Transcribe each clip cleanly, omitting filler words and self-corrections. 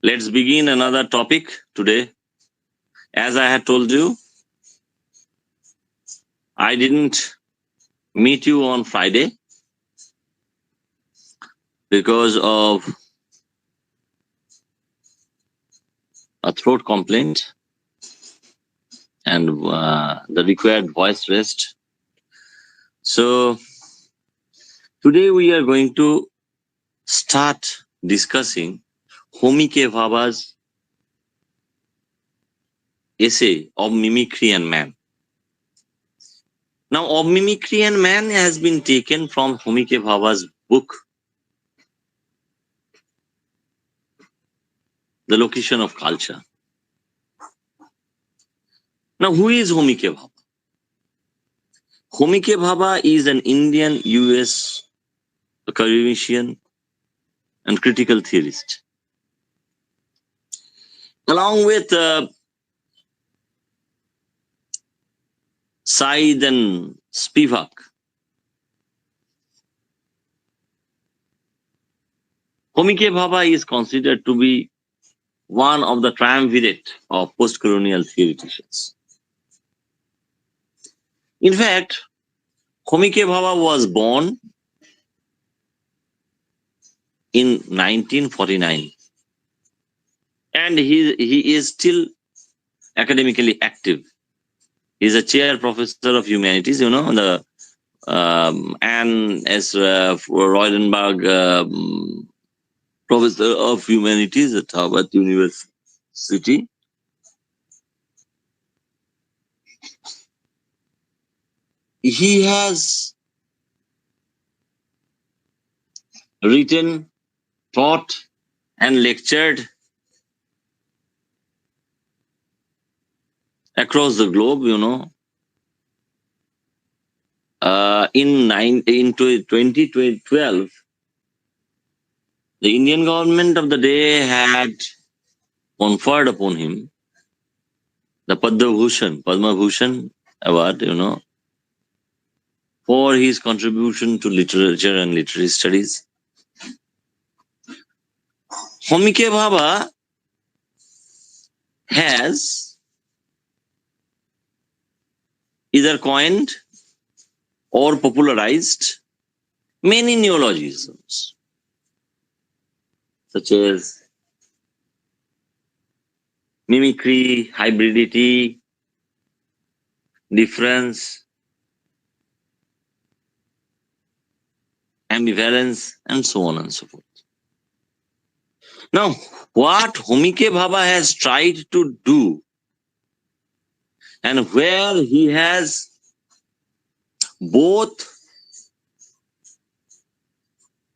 Let's begin another topic today. As I had told you, I didn't meet you on Friday because of a throat complaint and the required voice rest. So today we are going to start discussing Homi Bhabha's essay of Mimicry and Man. Now, of Mimicry and Man has been taken from Homi Bhabha's book, The Location of Culture. Now, who is Homi Bhabha? Homi Bhabha is an Indian US academician and critical theorist. Along with Said and Spivak, Homi Bhabha is considered to be one of the triumvirate of post-colonial theoreticians. In fact, Homi Bhabha was born in 1949 and he is still academically active. He is a chair professor of humanities, the and as Roydenberg professor of humanities at Harvard University. He has written, taught, and lectured across the globe, in 2012, the Indian government of the day had conferred upon him the Padma Bhushan award, for his contribution to literature and literary studies. Homi Bhabha has either coined or popularized many neologisms, such as mimicry, hybridity, difference, ambivalence, and so on and so forth. Now, what Homi Bhabha has tried to do and where he has both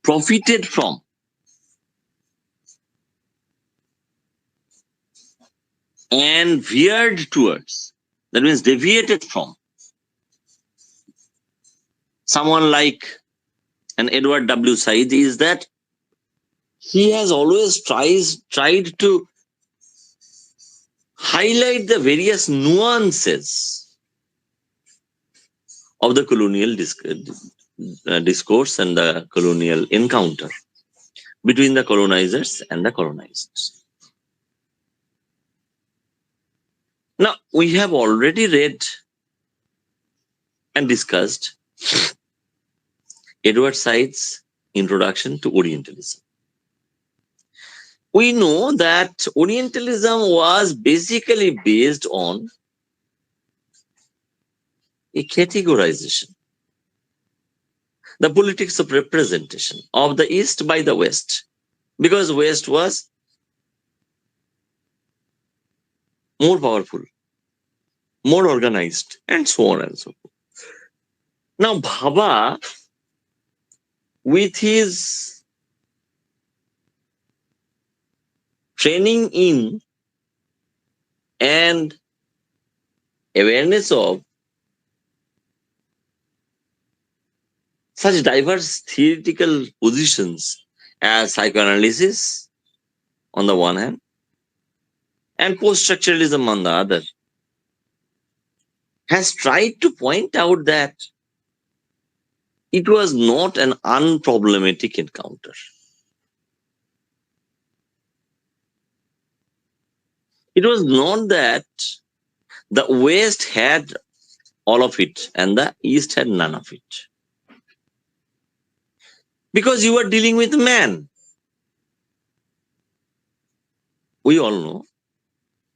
profited from and veered towards, that means deviated from, someone like an Edward W. Said, is that he has always tried to highlight the various nuances of the colonial discourse and the colonial encounter between the colonizers and the colonizers. Now, we have already read and discussed Edward Said's introduction to Orientalism. We know that Orientalism was basically based on a categorization, the politics of representation of the East by the West, because West was more powerful, more organized, and so on and so forth. Now, Bhabha, with his training in and awareness of such diverse theoretical positions as psychoanalysis on the one hand and post-structuralism on the other, has tried to point out that it was not an unproblematic encounter. It was not that the West had all of it and the East had none of it. Because you are dealing with man. We all know,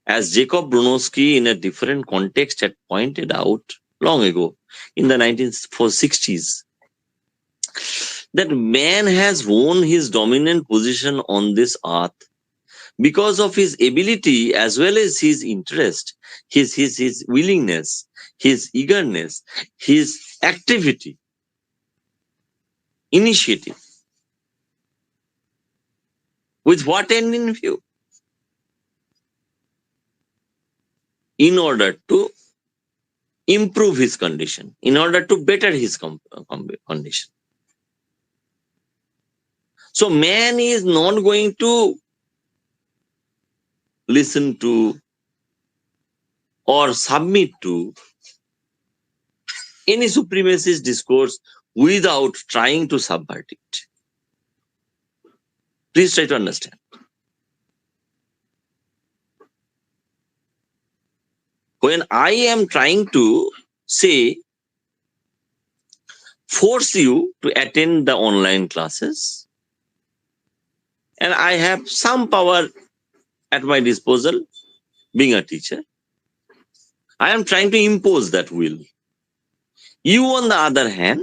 as Jacob Bronowski in a different context had pointed out long ago in the 1960s, that man has won his dominant position on this earth because of his ability as well as his interest, his willingness, his eagerness, his activity, initiative. With what end in view? In order to improve his condition, in order to better his condition. So man is not going to listen to or submit to any supremacist discourse without trying to subvert it. Please try to understand. When I am trying to say, force you to attend the online classes, and I have some power at my disposal, being a teacher, I am trying to impose that will. You, on the other hand,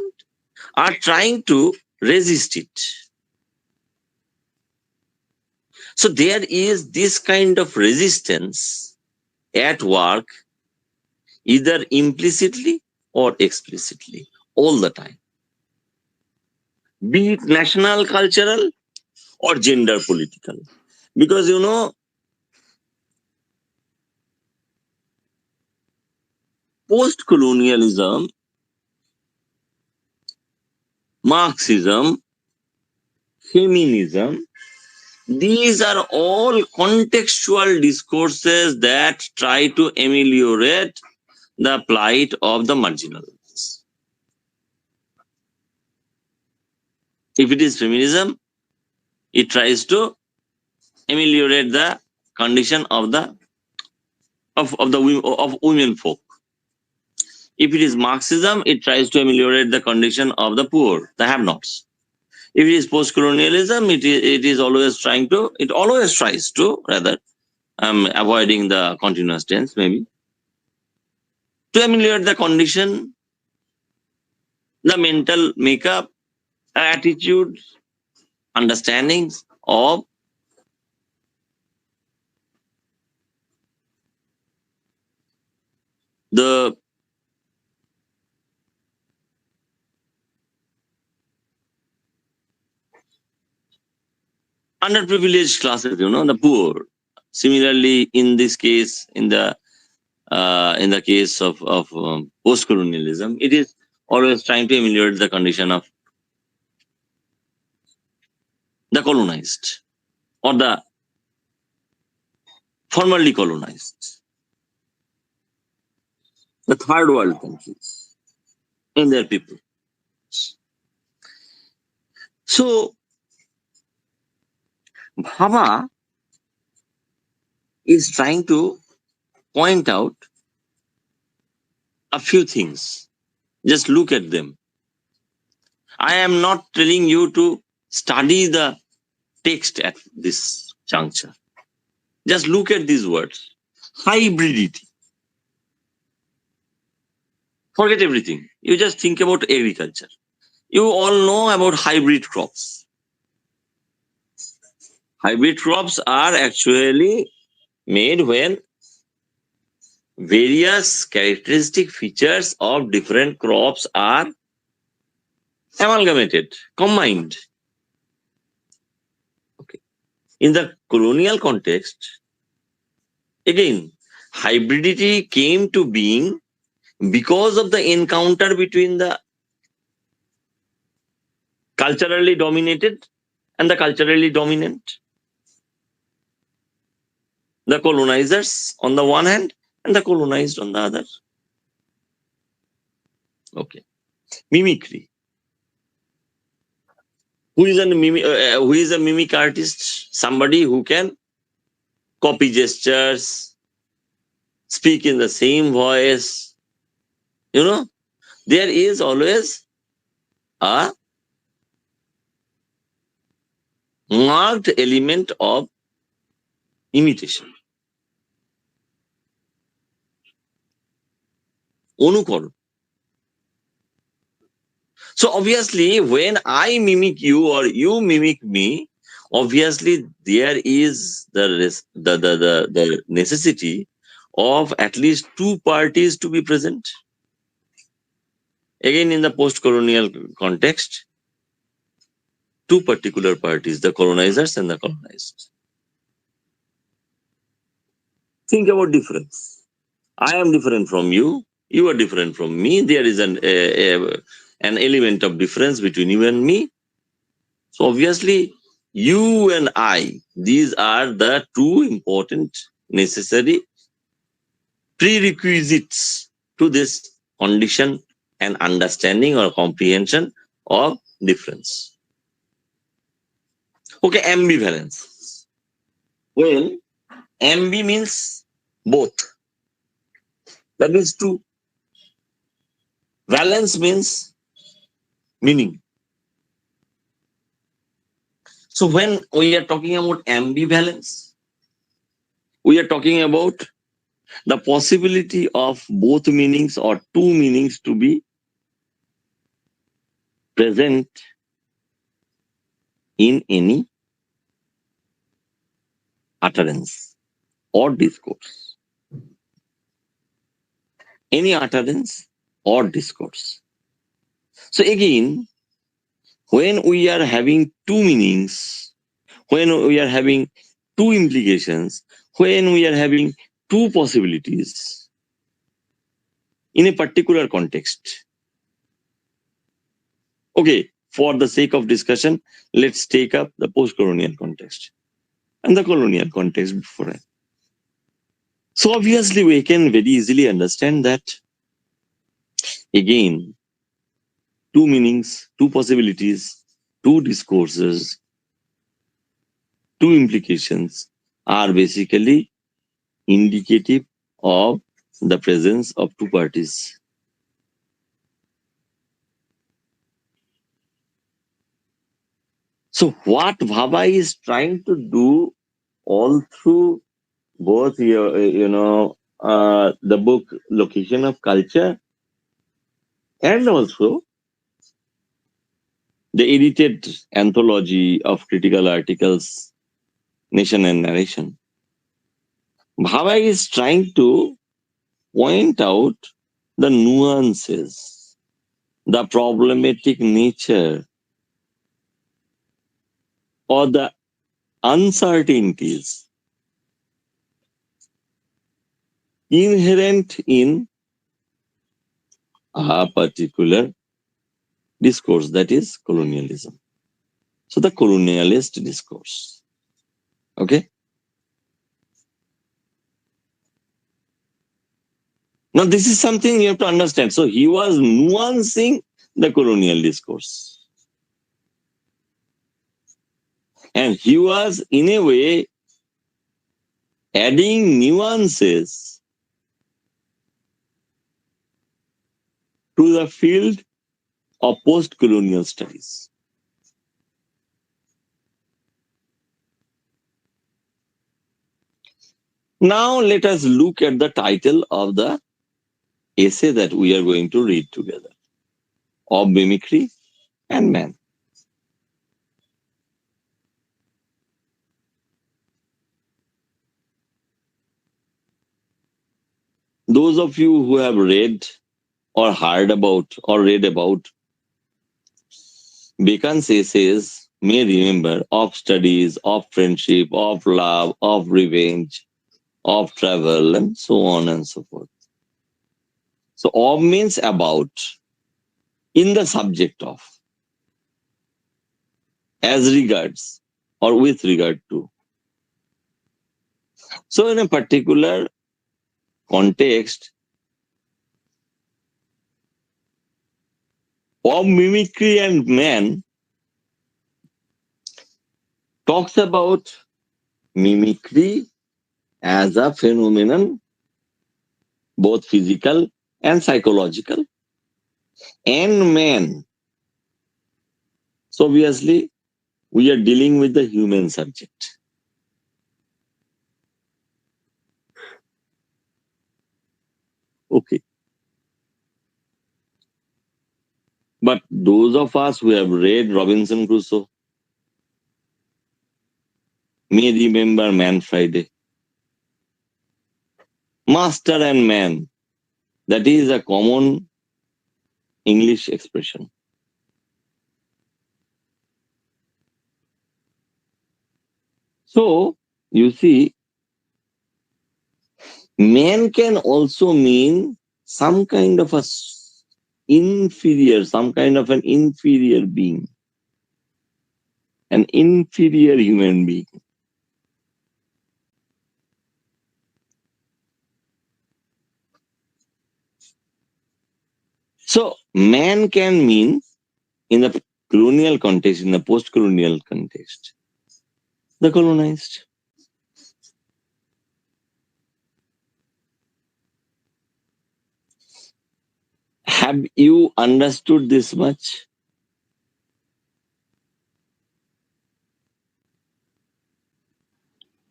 are trying to resist it. So there is this kind of resistance at work, either implicitly or explicitly, all the time. Be it national, cultural, or gender political. Because, you know, post-colonialism, Marxism, feminism, these are all contextual discourses that try to ameliorate the plight of the marginalized. If it is feminism, it tries to ameliorate the condition of the women folk. If it is Marxism, it tries to ameliorate the condition of the poor, the have-nots. If it is post-colonialism, it always tries to, rather, avoiding the continuous tense maybe, to ameliorate the condition, the mental makeup, attitudes, understandings of the underprivileged classes, the poor. Similarly, in this case, in the case of post-colonialism, it is always trying to ameliorate the condition of the colonized or the formerly colonized, the third world countries and their people. So, Bhabha is trying to point out a few things. Just look at them. I am not telling you to study the text at this juncture. Just look at these words. Hybridity. Forget everything. You just think about agriculture. You all know about hybrid crops. Hybrid crops are actually made when various characteristic features of different crops are amalgamated, combined. Okay. In the colonial context, again, hybridity came to being because of the encounter between the culturally dominated and the culturally dominant. The colonizers on the one hand and the colonized on the other. Okay. Mimicry. Who is a mimic artist? Somebody who can copy gestures, speak in the same voice. You know, there is always a marked element of imitation, অনুকরণ. So obviously, when I mimic you or you mimic me, obviously there is the necessity of at least two parties to be present. Again, in the post-colonial context, two particular parties, the colonizers and the colonized. Think about difference. I am different from you. You are different from me. There is an element of difference between you and me. So obviously, you and I, these are the two important necessary prerequisites to this condition and understanding or comprehension of difference. Okay, ambivalence. Well, ambi means both. That means two. Valence means meaning. So when we are talking about ambivalence, we are talking about the possibility of both meanings or two meanings to be present in any utterance or discourse. Any utterance or discourse. So again, when we are having two meanings, when we are having two implications, when we are having two possibilities in a particular context. Okay, for the sake of discussion, let's take up the post-colonial context and the colonial context before it. So obviously we can very easily understand that again, two meanings, two possibilities, two discourses, two implications are basically indicative of the presence of two parties. So what Bhabha is trying to do all through both the book Location of Culture and also the edited anthology of critical articles, Nation and Narration. Bhabha is trying to point out the nuances, the problematic nature, or the uncertainties inherent in a particular discourse, that is colonialism. So the colonialist discourse. Okay. Now this is something you have to understand. So he was nuancing the colonial discourse. And he was in a way adding nuances to the field of post-colonial studies. Now let us look at the title of the essay that we are going to read together, Of Mimicry and Man. Those of you who have read or heard about or read about Bacon's essays may remember Of Studies, Of Friendship, Of Love, Of Revenge, Of Travel, and so on and so forth. So of means about, in the subject of, as regards, or with regard to. So in a particular context, Of Mimicry and Man talks about mimicry as a phenomenon both physical and psychological, and man. So obviously, we are dealing with the human subject. Okay. But those of us who have read Robinson Crusoe may remember Man Friday. Master and man. That is a common English expression. So, you see, man can also mean some kind of inferior, some kind of an inferior being, an inferior human being. So, man can mean, in the colonial context, in the post-colonial context, the colonized. Have you understood this much?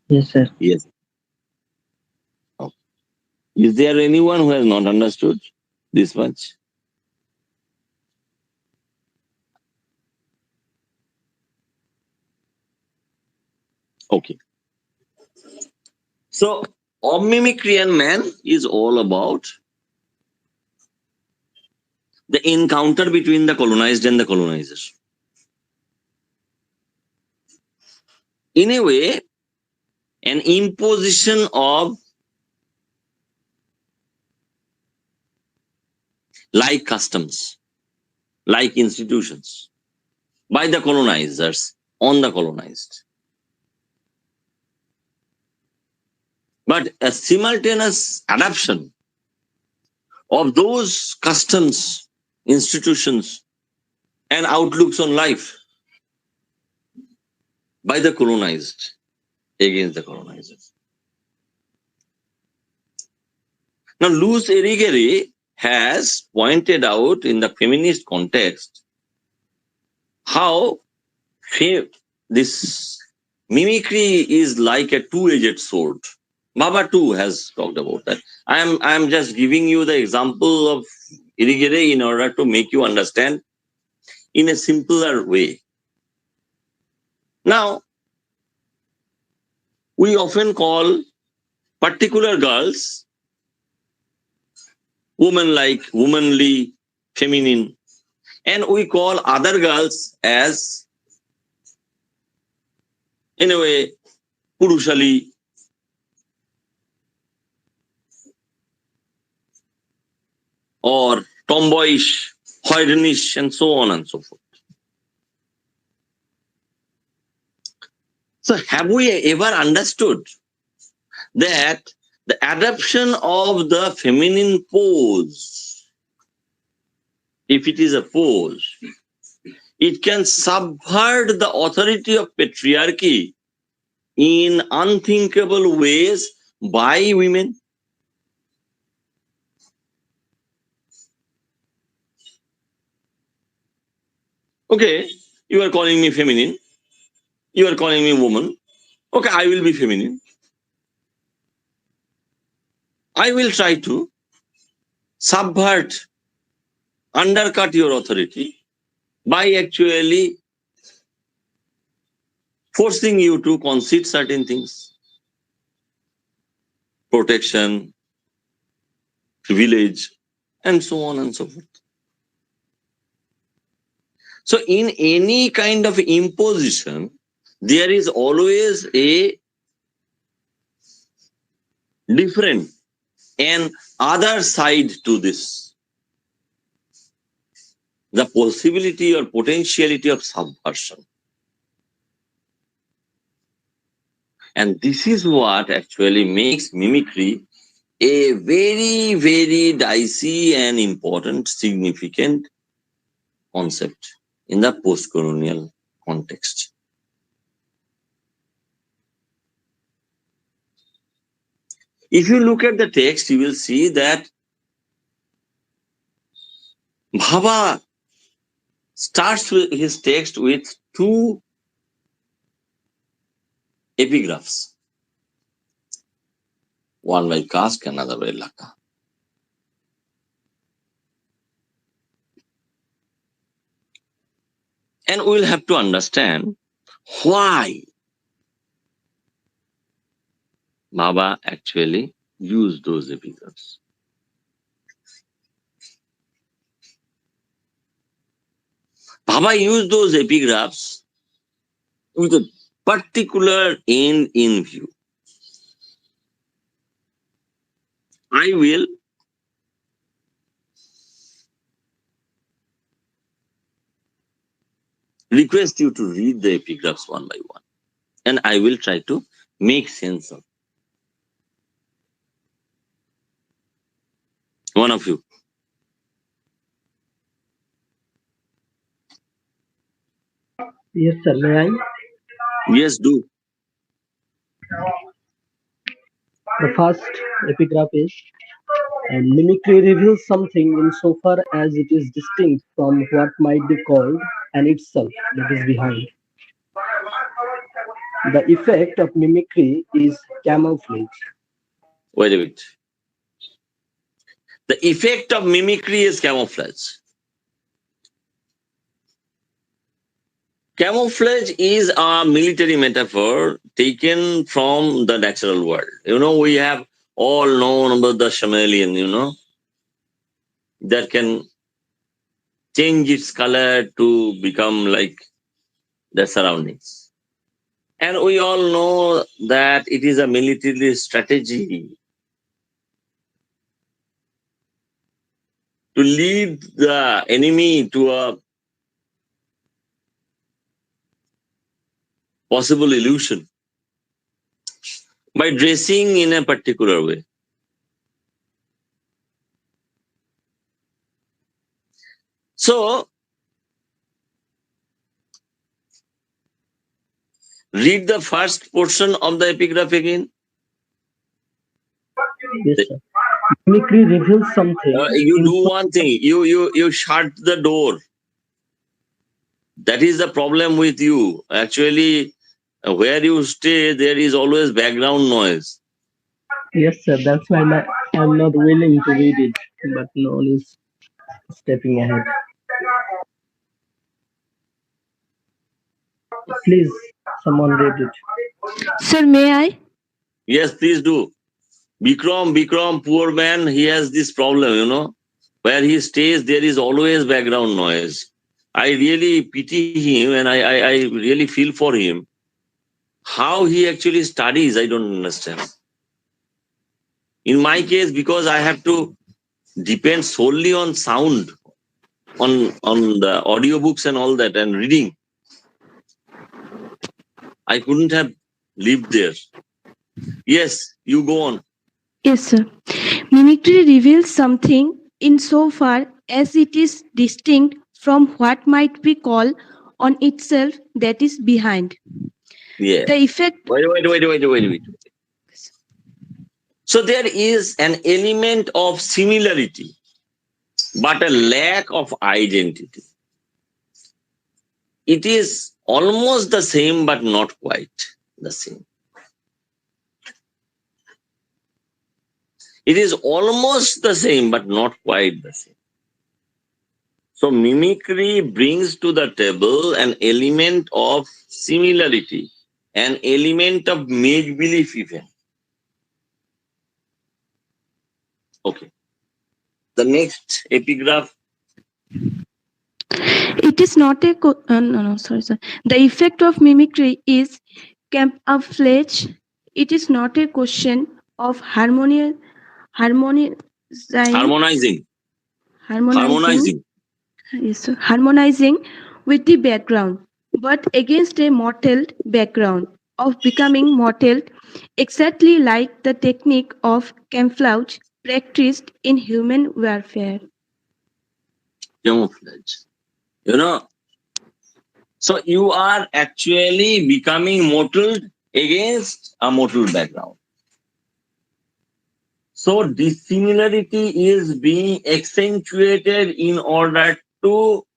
Yes, sir. Yes. Okay. Is there anyone who has not understood this much? Okay. So, mimicry and man is all about the encounter between the colonized and the colonizer. In a way, an imposition of like customs, like institutions by the colonizers on the colonized. But a simultaneous adoption of those customs, institutions, and outlooks on life by the colonized against the colonizers. Now, Luz Erigere has pointed out in the feminist context how this mimicry is like a two-edged sword. Bhabha too has talked about that. I am just giving you the example of Erigere in order to make you understand in a simpler way. Now, we often call particular girls woman-like, womanly, feminine, and we call other girls as, in a way, purushali, or tomboyish, hoydenish, and so on and so forth. So have we ever understood that the adoption of the feminine pose, if it is a pose, it can subvert the authority of patriarchy in unthinkable ways by women? Okay, you are calling me feminine, you are calling me woman. Okay, I will be feminine. I will try to subvert, undercut your authority by actually forcing you to concede certain things. Protection, privilege, and so on and so forth. So in any kind of imposition, there is always a different and other side to this. The possibility or potentiality of subversion. And this is what actually makes mimicry a very, very dicey and important, significant concept in the post-colonial context. If you look at the text, you will see that Bhabha starts with his text with two epigraphs, one by caste, another by Laka. And we'll have to understand why Bhabha actually used those epigraphs. Bhabha used those epigraphs with a particular end in view. I will request you to read the epigraphs one by one, and I will try to make sense of one of you. Yes, sir. May I? Yes, do. The first epigraph is mimicry reveals something insofar as it is distinct from what might be called an itself that is behind. The effect of mimicry is camouflage. Wait a minute. The effect of mimicry is camouflage. Camouflage is a military metaphor taken from the natural world. We have all known about the chameleon, that can change its color to become like the surroundings. And we all know that it is a military strategy to lead the enemy to a possible illusion by dressing in a particular way. So, read the first portion of the epigraph again. Yes, sir. Mimicry reveals something. You do one thing. You shut the door. That is the problem with you. Actually, where you stay, there is always background noise. Yes, sir. That's why I'm not willing to read it, but no one is stepping ahead. Please, someone read it. Sir, may I? Yes, please do. Bikram, poor man, he has this problem, Where he stays, there is always background noise. I really pity him and I really feel for him. How he actually studies, I don't understand. In my case, because I have to depend solely on sound, on the audiobooks and all that, and reading, I couldn't have lived there. Yes, you go on. Yes, sir. Mimicry reveals something insofar as it is distinct from what might be called on itself that is behind. Yeah. The effect. Wait. So there is an element of similarity, but a lack of identity. It is almost the same, but not quite the same. It is almost the same, but not quite the same. So mimicry brings to the table an element of similarity, an element of make-believe even. Okay. The next epigraph. It is not a sorry. The effect of mimicry is camouflage. It is not a question of harmonizing Harmonizing. Yes, sir. Harmonizing with the background, but against a mottled background of becoming mottled, exactly like the technique of camouflage practiced in human warfare. Camouflage. So you are actually becoming mottled against a mottled background. So dissimilarity is being accentuated in order to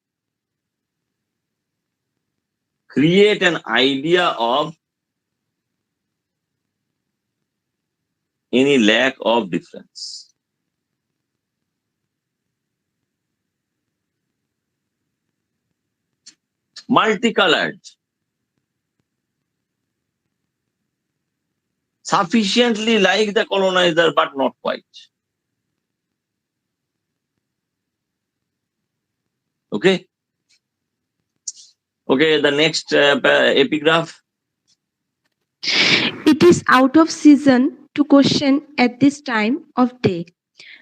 create an idea of any lack of difference. Multicolored, sufficiently like the colonizer, but not quite. Okay? Okay, the next epigraph. It is out of season to question at this time of day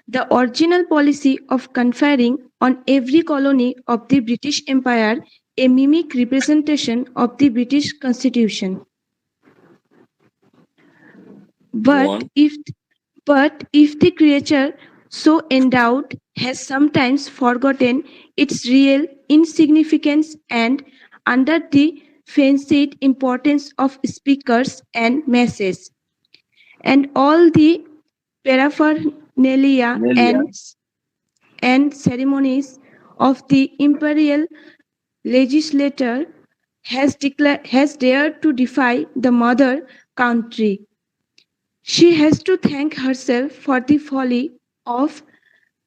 the original policy of conferring on every colony of the British Empire a mimic representation of the British Constitution. Go But on. if but if the creature so endowed has sometimes forgotten its real insignificance and under the fancied importance of speakers and masses and all the paraphernalia Nelia. and ceremonies of the imperial legislature has dared to defy the mother country. She has to thank herself for the folly of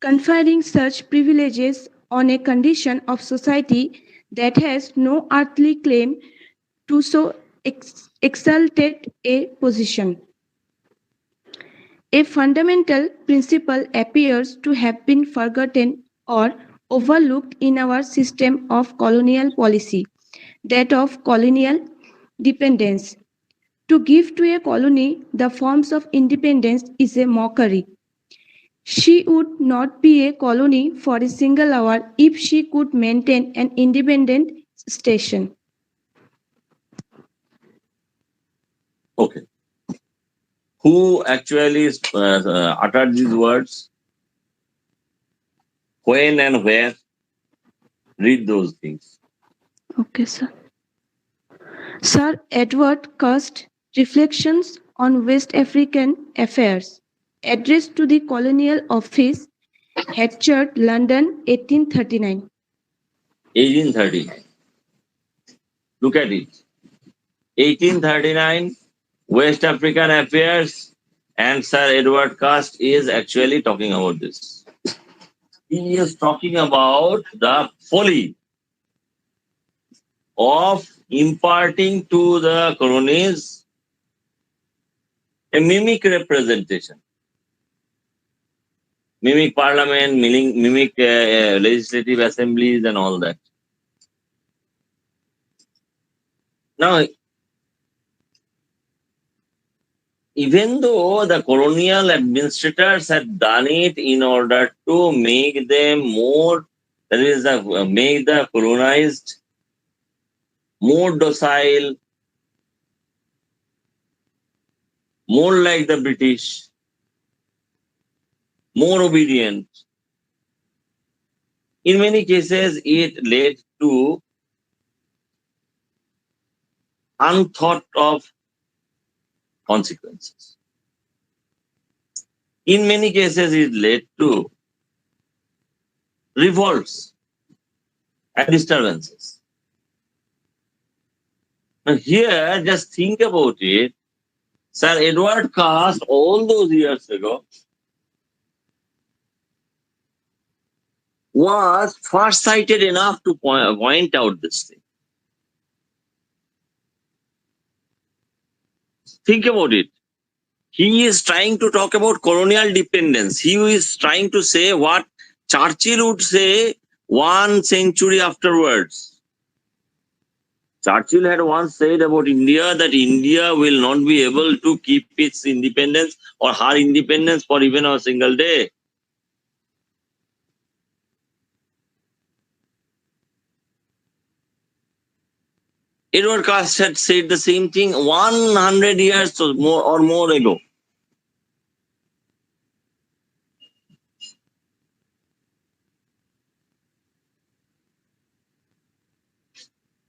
conferring such privileges on a condition of society that has no earthly claim to so exalted a position. A fundamental principle appears to have been forgotten or overlooked in our system of colonial policy, that of colonial dependence. To give to a colony the forms of independence is a mockery. She would not be a colony for a single hour if she could maintain an independent station. Okay. Who actually uttered these words? When and where? Read those things. Okay, sir. Sir Edward Cust, Reflections on West African Affairs, addressed to the Colonial Office, Hatchard, London, 1839. 1830. Look at it. 1839, West African Affairs, and Sir Edward Cast is actually talking about this. He is talking about the folly of imparting to the colonies a mimic representation, mimic parliament, mimic legislative assemblies, and all that. Now, even though the colonial administrators had done it in order to make them more, that is, make the colonized more docile, more like the British, more obedient, in many cases it led to unthought of consequences. In many cases, it led to revolts and disturbances. Now, here, just think about it. Sir Edward Cast, all those years ago, was far-sighted enough to point out this thing. Think about it. He is trying to talk about colonial dependence. He is trying to say what Churchill would say 1 century afterwards. Churchill had once said about India that India will not be able to keep its independence or her independence for even a single day. Edward Cast had said the same thing 100 years or more ago.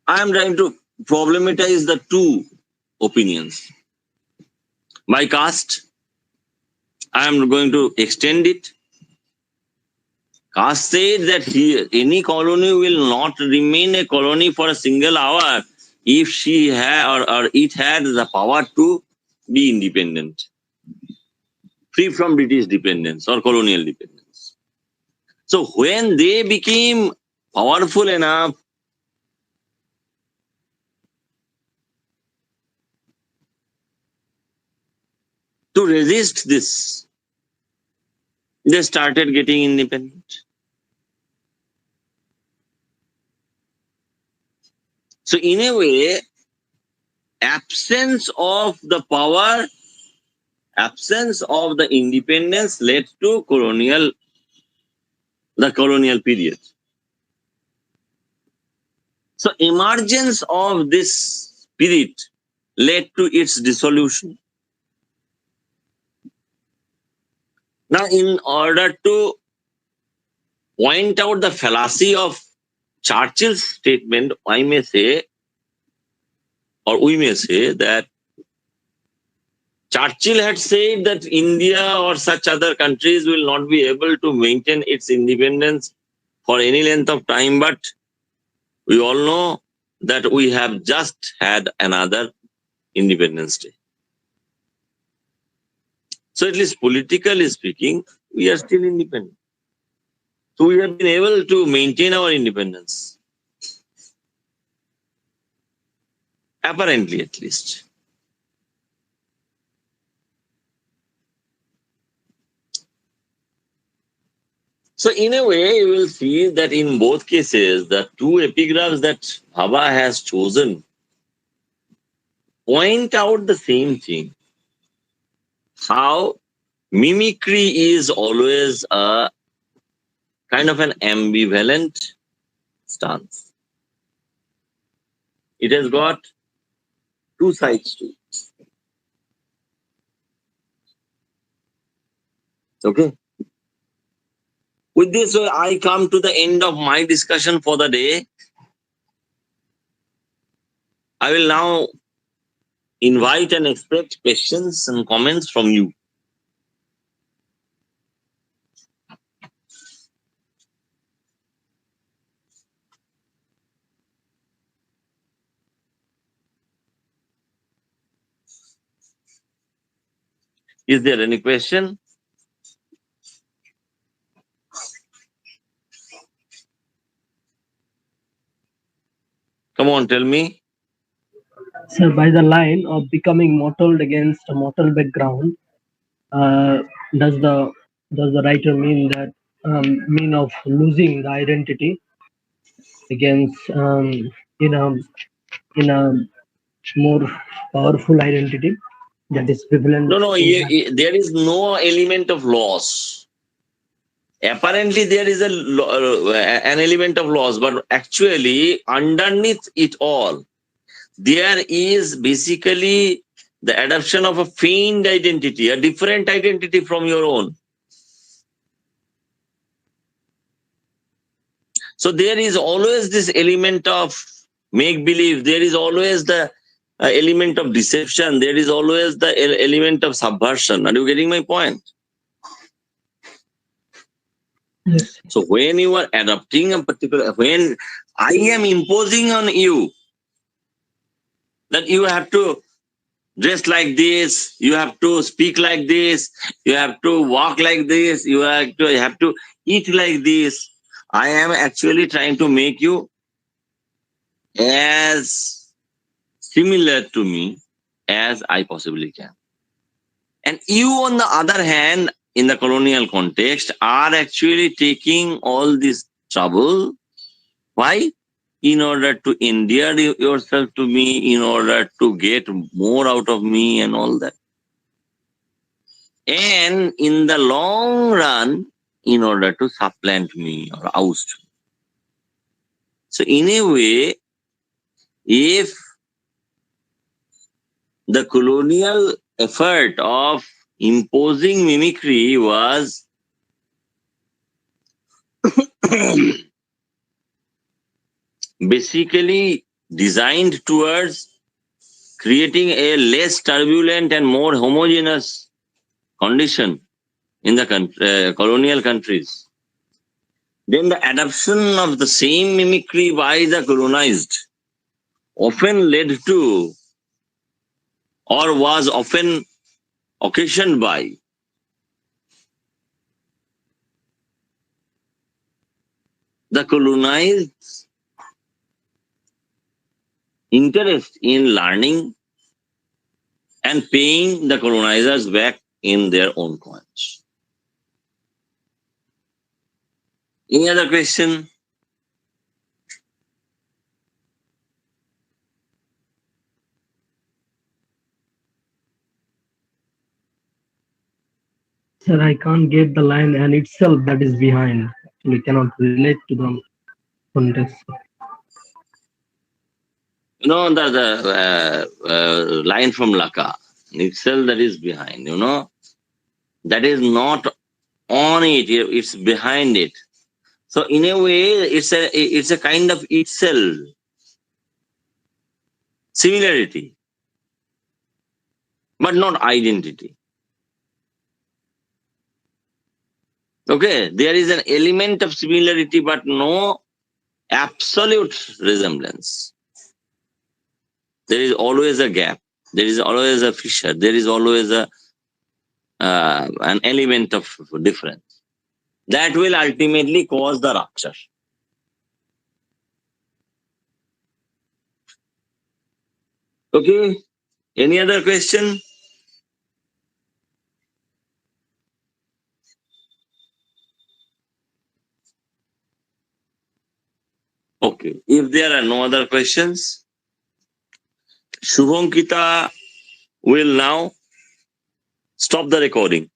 I am trying to problematize the two opinions. By Cast, I am going to extend it. Caste said that any colony will not remain a colony for a single hour if she had or it had the power to be independent, free from British dependence or colonial dependence. So when they became powerful enough to resist this, they started getting independent. So in a way, absence of the power, absence of the independence led to the colonial period. So emergence of this spirit led to its dissolution. Now, in order to point out the fallacy of Churchill's statement, I may say, or we may say that Churchill had said that India or such other countries will not be able to maintain its independence for any length of time, but we all know that we have just had another Independence Day. So at least politically speaking, we are still independent. So we have been able to maintain our independence. Apparently, at least. So in a way, you will see that in both cases, the two epigraphs that Bhabha has chosen point out the same thing. How mimicry is always a kind of an ambivalent stance. It has got two sides to it. Okay. With this, I come to the end of my discussion for the day. I will now invite and expect questions and comments from you. Is there any question? Come on, tell me. So by the line of becoming mottled against a mottled background, uh, does the writer mean that mean of losing the identity against in a more powerful identity that is prevalent? No, there is no element of loss. Apparently, there is an element of loss, but actually, underneath it all, there is basically the adoption of a feigned identity, a different identity from your own. So there is always this element of make-believe. There is always the element of deception. There is always the element of subversion. Are you getting my point? Yes. So when you are adopting a particular, when I am imposing on you that you have to dress like this, you have to speak like this, you have to walk like this, you have to eat like this, I am actually trying to make you as similar to me as I possibly can. And you, on the other hand, in the colonial context, are actually taking all this trouble. Why? In order to endear yourself to me, in order to get more out of me and all that. And in the long run, in order to supplant me or oust me. So in a way, if the colonial effort of imposing mimicry was basically designed towards creating a less turbulent and more homogeneous condition, in the colonial countries, then the adoption of the same mimicry by the colonized often led to, or was often occasioned by, the colonized interest in learning and paying the colonizers back in their own coins. Any other question? Sir, I can't get the line and itself that is behind. Actually, cannot relate to the context. You know, the line from Laka, itself that is behind, that is not on it, it's behind it. So in a way, it's a kind of itself similarity, but not identity. Okay, there is an element of similarity, but no absolute resemblance. There is always a gap. There is always a fissure. There is always an element of difference that will ultimately cause the rupture. Okay, any other question? Okay, if there are no other questions, Shubhankita will now stop the recording.